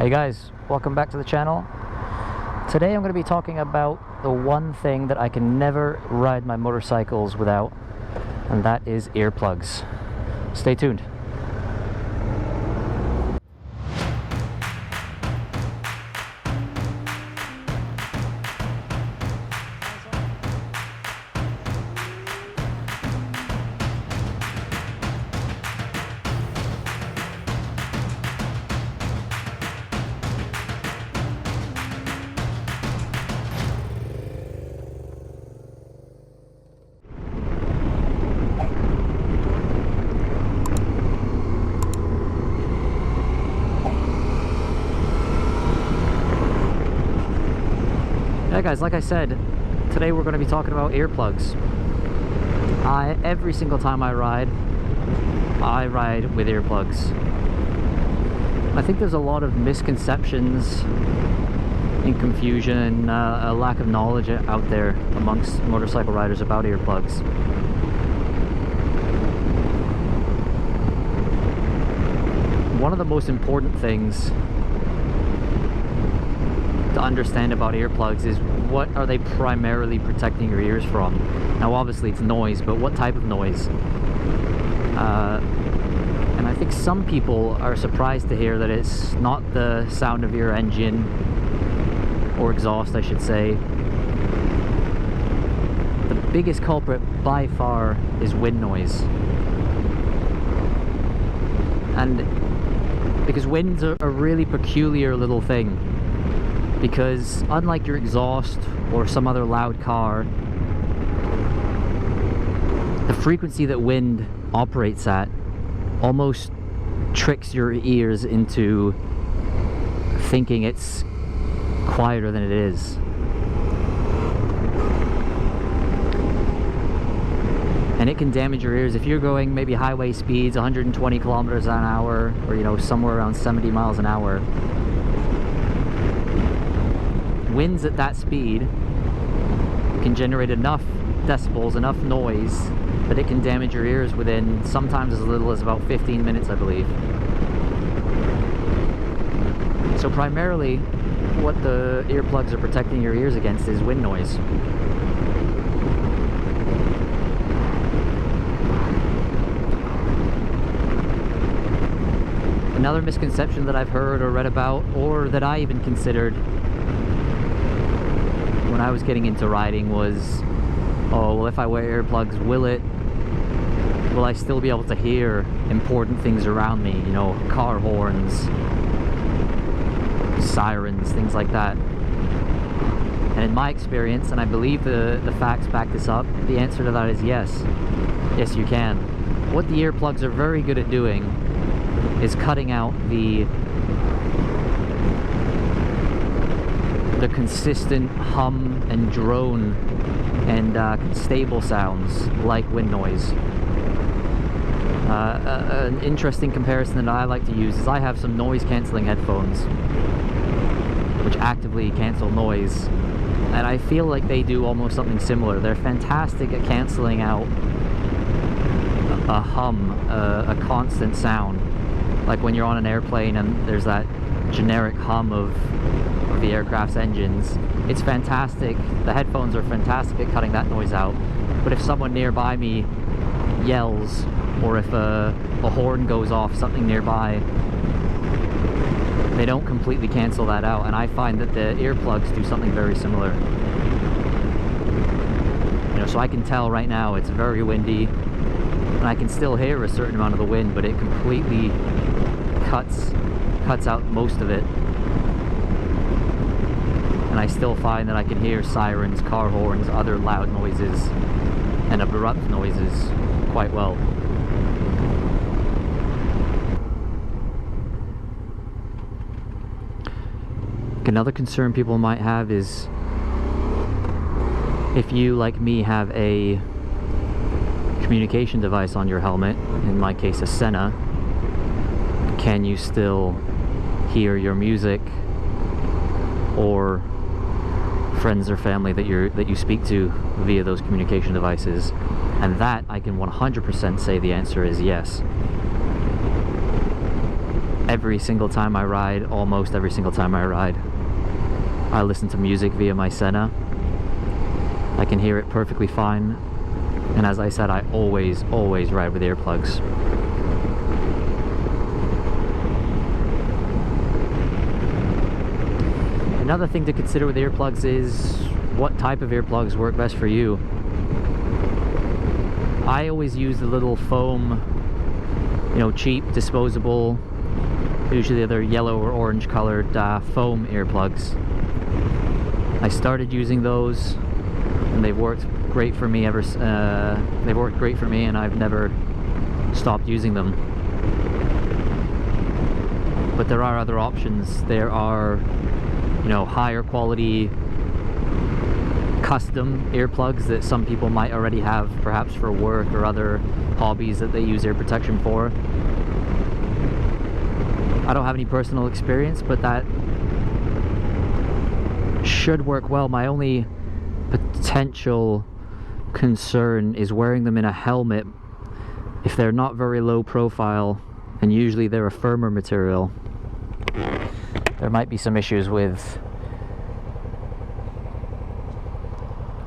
Hey guys, welcome back to the channel. Today I'm going to be talking about the one thing that I can never ride my motorcycles without, and that is earplugs. Stay tuned. Yeah guys, like I said, today we're going to be talking about earplugs. Every single time I ride with earplugs. I think there's a lot of misconceptions and confusion and a lack of knowledge out there amongst motorcycle riders about earplugs. One of the most important things to understand about earplugs is what are they primarily protecting your ears from. Now obviously it's noise, but what type of noise? And I think some people are surprised to hear that it's not the sound of your engine or exhaust, I should say. The biggest culprit by far is wind noise. And because winds are a really peculiar little thing. Because unlike your exhaust or some other loud car, the frequency that wind operates at almost tricks your ears into thinking it's quieter than it is. And it can damage your ears if you're going maybe highway speeds, 120 kilometers an hour, or somewhere around 70 miles an hour. Winds at that speed can generate enough decibels, enough noise, that it can damage your ears within sometimes as little as about 15 minutes, I believe. So primarily, what the earplugs are protecting your ears against is wind noise. Another misconception that I've heard or read about, or that I even considered when I was getting into riding, was, oh, well, if I wear earplugs, will I still be able to hear important things around me? Car horns, sirens, things like that. And in my experience, and I believe the facts back this up, the answer to that is yes. Yes, you can. What the earplugs are very good at doing is cutting out the consistent hum and drone and stable sounds like wind noise. An interesting comparison that I like to use is I have some noise cancelling headphones which actively cancel noise, and I feel like they do almost something similar. They're fantastic at cancelling out a hum, a constant sound, like when you're on an airplane and there's that generic hum of the aircraft's engines. It's fantastic. The headphones are fantastic at cutting that noise out. But if someone nearby me yells, or if a horn goes off, something nearby, they don't completely cancel that out. And I find that the earplugs do something very similar. So I can tell right now it's very windy, and I can still hear a certain amount of the wind, but it completely cuts out most of it. And I still find that I can hear sirens, car horns, other loud noises and abrupt noises quite well. Another concern people might have is if you, like me, have a communication device on your helmet, in my case a Senna, can you still hear your music or friends or family that you speak to via those communication devices? And that I can 100% say the answer is yes. every single time I ride, almost every single time I ride. I listen to music via my Senna. I can hear it perfectly fine, and as I said, I always ride with earplugs. Another thing to consider with earplugs is what type of earplugs work best for you. I always use the little foam, you know, cheap, disposable, usually they're yellow or orange colored foam earplugs. I started using those, and they've worked great for me they've worked great for me, and I've never stopped using them. But there are other options. There are, you know, higher quality custom earplugs that some people might already have, perhaps for work or other hobbies that they use ear protection for. I don't have any personal experience, but that should work well. My only potential concern is wearing them in a helmet. If they're not very low profile, and usually they're a firmer material, there might be some issues with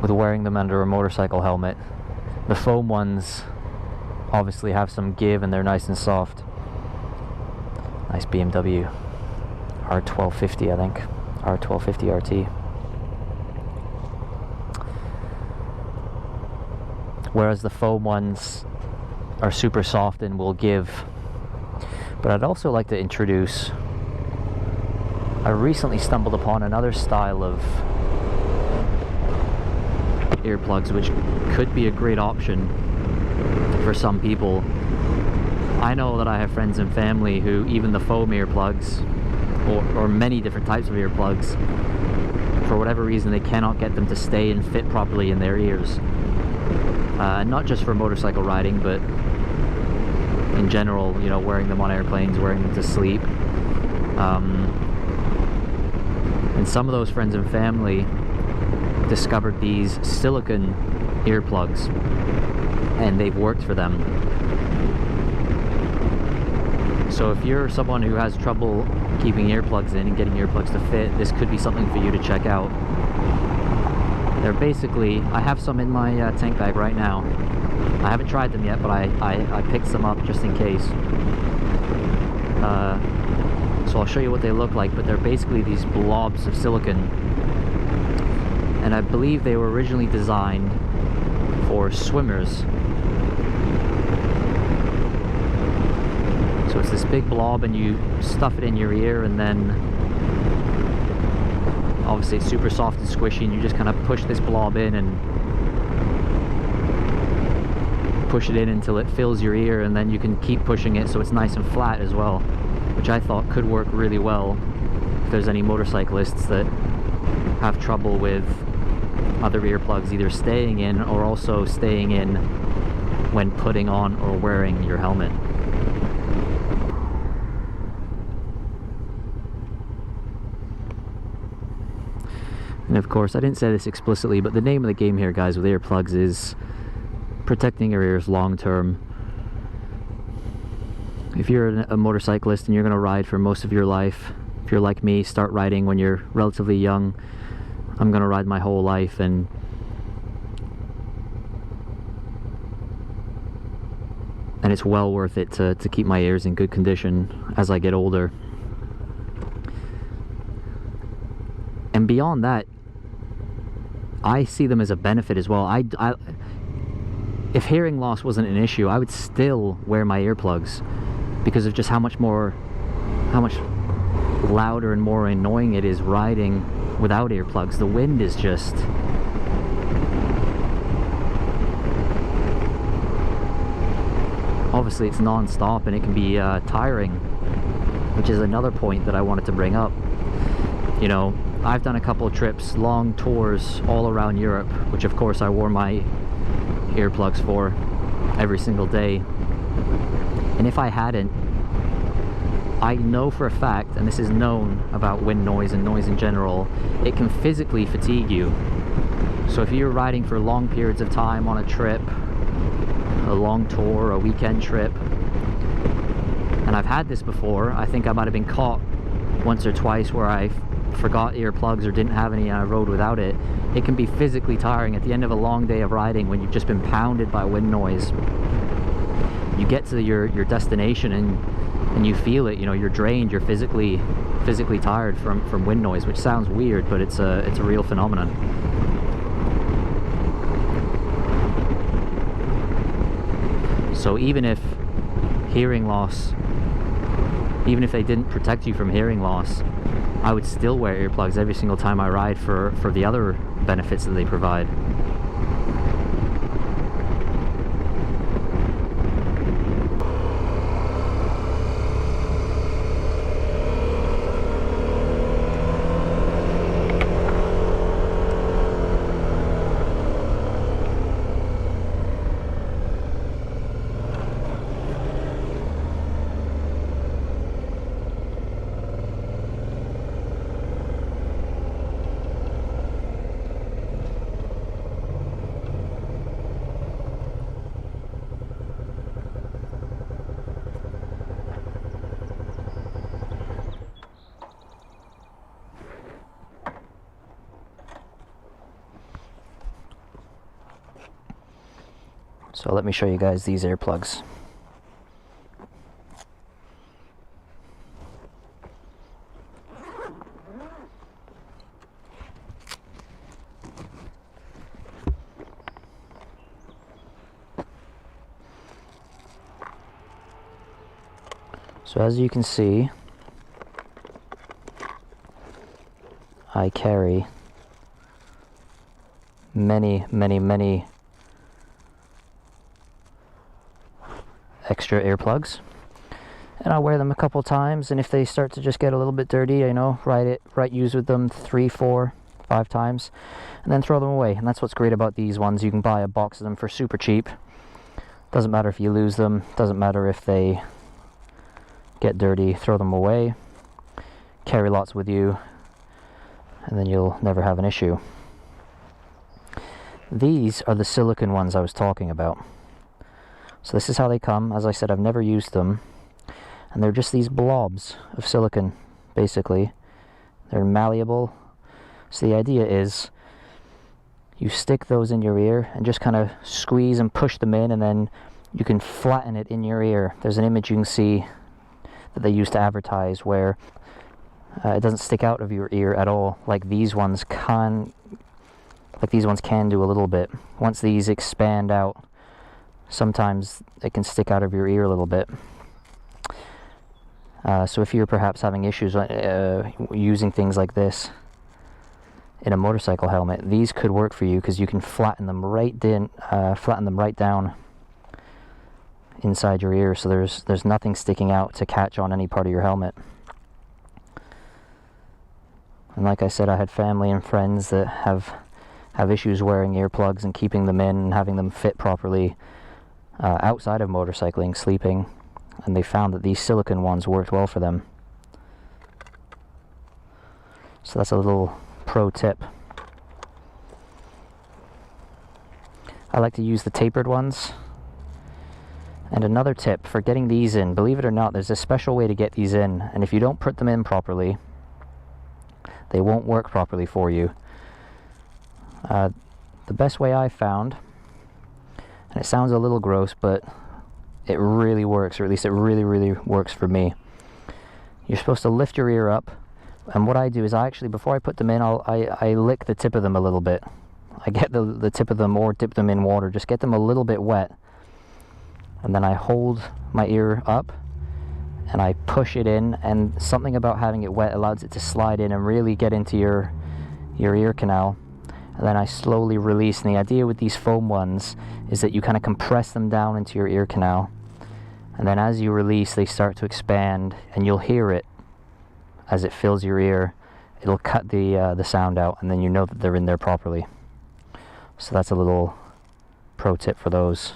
wearing them under a motorcycle helmet. The foam ones obviously have some give and they're nice and soft. Nice BMW R1250, I think. R1250 RT. Whereas the foam ones are super soft and will give. But I'd also like to introduce, I recently stumbled upon another style of earplugs which could be a great option for some people. I know that I have friends and family who even the foam earplugs, or many different types of earplugs, for whatever reason they cannot get them to stay and fit properly in their ears. Not just for motorcycle riding, but in general, you know, wearing them on airplanes, wearing them to sleep. And some of those friends and family discovered these silicone earplugs, and they've worked for them. So if you're someone who has trouble keeping earplugs in and getting earplugs to fit, this could be something for you to check out. They're basically, I have some in my tank bag right now. I haven't tried them yet, but I picked some up just in case. So I'll show you what they look like, but they're basically these blobs of silicone. And I believe they were originally designed for swimmers. So it's this big blob and you stuff it in your ear, and then obviously it's super soft and squishy, and you just kind of push this blob in and push it in until it fills your ear, and then you can keep pushing it so it's nice and flat as well, which I thought could work really well if there's any motorcyclists that have trouble with other earplugs either staying in or also staying in when putting on or wearing your helmet. And of course, I didn't say this explicitly, but the name of the game here, guys, with earplugs is protecting your ears long term. If you're a motorcyclist and you're going to ride for most of your life, if you're like me, start riding when you're relatively young, I'm going to ride my whole life, and it's well worth it to keep my ears in good condition as I get older. And beyond that, I see them as a benefit as well. If hearing loss wasn't an issue, I would still wear my earplugs because of just how much louder and more annoying it is riding without earplugs. The wind is just obviously it's non-stop, and it can be tiring, which is another point that I wanted to bring up. You know, I've done a couple of trips, long tours all around Europe, which of course I wore my earplugs for every single day. And if I hadn't, I know for a fact, and this is known about wind noise and noise in general, it can physically fatigue you. So if you're riding for long periods of time on a trip, a long tour, a weekend trip, and I've had this before. I think I might have been caught once or twice where I forgot earplugs or didn't have any and I rode without it. It can be physically tiring at the end of a long day of riding when you've just been pounded by wind noise. You get to your destination and you feel it, you know, you're drained, you're physically tired from wind noise, which sounds weird, but it's a real phenomenon. So even if hearing loss, even if they didn't protect you from hearing loss, I would still wear earplugs every single time I ride for the other benefits that they provide. So let me show you guys these earplugs. So as you can see, I carry many extra earplugs, and I'll wear them a couple times, and if they start to just get a little bit dirty, you know, use with them 3, 4, 5 times and then throw them away. And that's what's great about these ones. You can buy a box of them for super cheap. Doesn't matter if you lose them, doesn't matter if they get dirty, throw them away, carry lots with you, and then you'll never have an issue. These are the silicone ones I was talking about. So this is how they come. As I said, I've never used them, and they're just these blobs of silicone, basically. They're malleable. So the idea is you stick those in your ear and just kind of squeeze and push them in, and then you can flatten it in your ear. There's an image you can see that they used to advertise where it doesn't stick out of your ear at all, like these ones can do a little bit. Once these expand out, sometimes it can stick out of your ear a little bit. So if you're perhaps having issues using things like this in a motorcycle helmet, these could work for you, because you can flatten them right down inside your ear, so there's nothing sticking out to catch on any part of your helmet. And like I said, I had family and friends that have issues wearing earplugs and keeping them in and having them fit properly outside of motorcycling, sleeping, and they found that these silicone ones worked well for them. So that's a little pro tip. I like to use the tapered ones. And another tip for getting these in, believe it or not, there's a special way to get these in, and if you don't put them in properly, they won't work properly for you. The best way I found, and it sounds a little gross, but it really works, or at least it really works for me. You're supposed to lift your ear up, and what I do is before I put them in, I lick the tip of them a little bit. I get the tip of them, or dip them in water, just get them a little bit wet, and then I hold my ear up and I push it in, and something about having it wet allows it to slide in and really get into your ear canal. And then I slowly release, and the idea with these foam ones is that you kind of compress them down into your ear canal, and then as you release they start to expand, and you'll hear it as it fills your ear. It'll cut the sound out, and then you know that they're in there properly. So that's a little pro tip for those.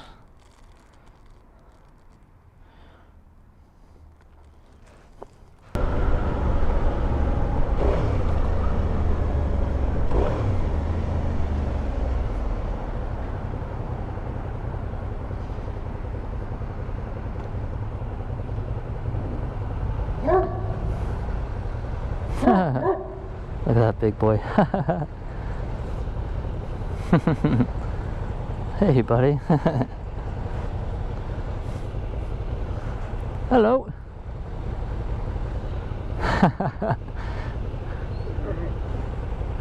Look at that big boy. Hey, buddy. Hello.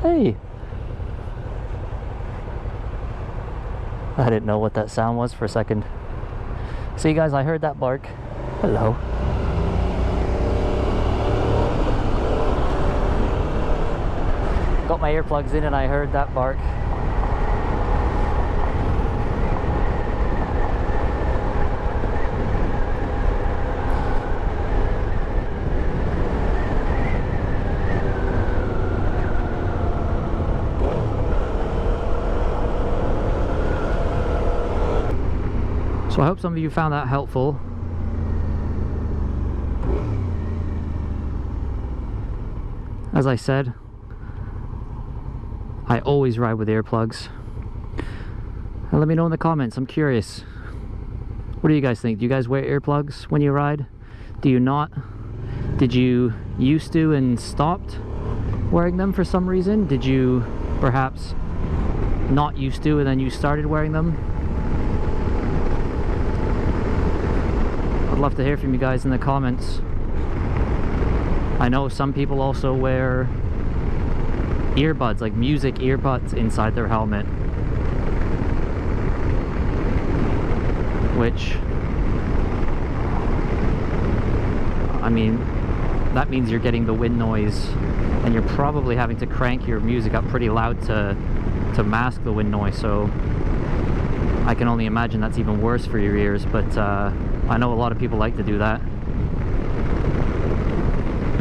Hey. I didn't know what that sound was for a second. See, guys, I heard that bark. Hello. Got my earplugs in and I heard that bark. So I hope some of you found that helpful. As I said, I always ride with earplugs. And let me know in the comments, I'm curious. What do you guys think? Do you guys wear earplugs when you ride? Do you not? Did you used to and stopped wearing them for some reason? Did you perhaps not used to and then you started wearing them? I'd love to hear from you guys in the comments. I know some people also wear earbuds, like music earbuds inside their helmet, which, I mean, that means you're getting the wind noise and you're probably having to crank your music up pretty loud to mask the wind noise, so I can only imagine that's even worse for your ears, but I know a lot of people like to do that.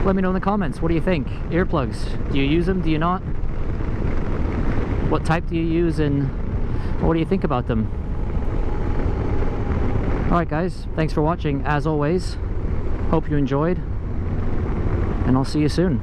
Let me know in the comments, what do you think? Earplugs, do you use them? Do you not? What type do you use and what do you think about them? Alright guys, thanks for watching as always. Hope you enjoyed and I'll see you soon.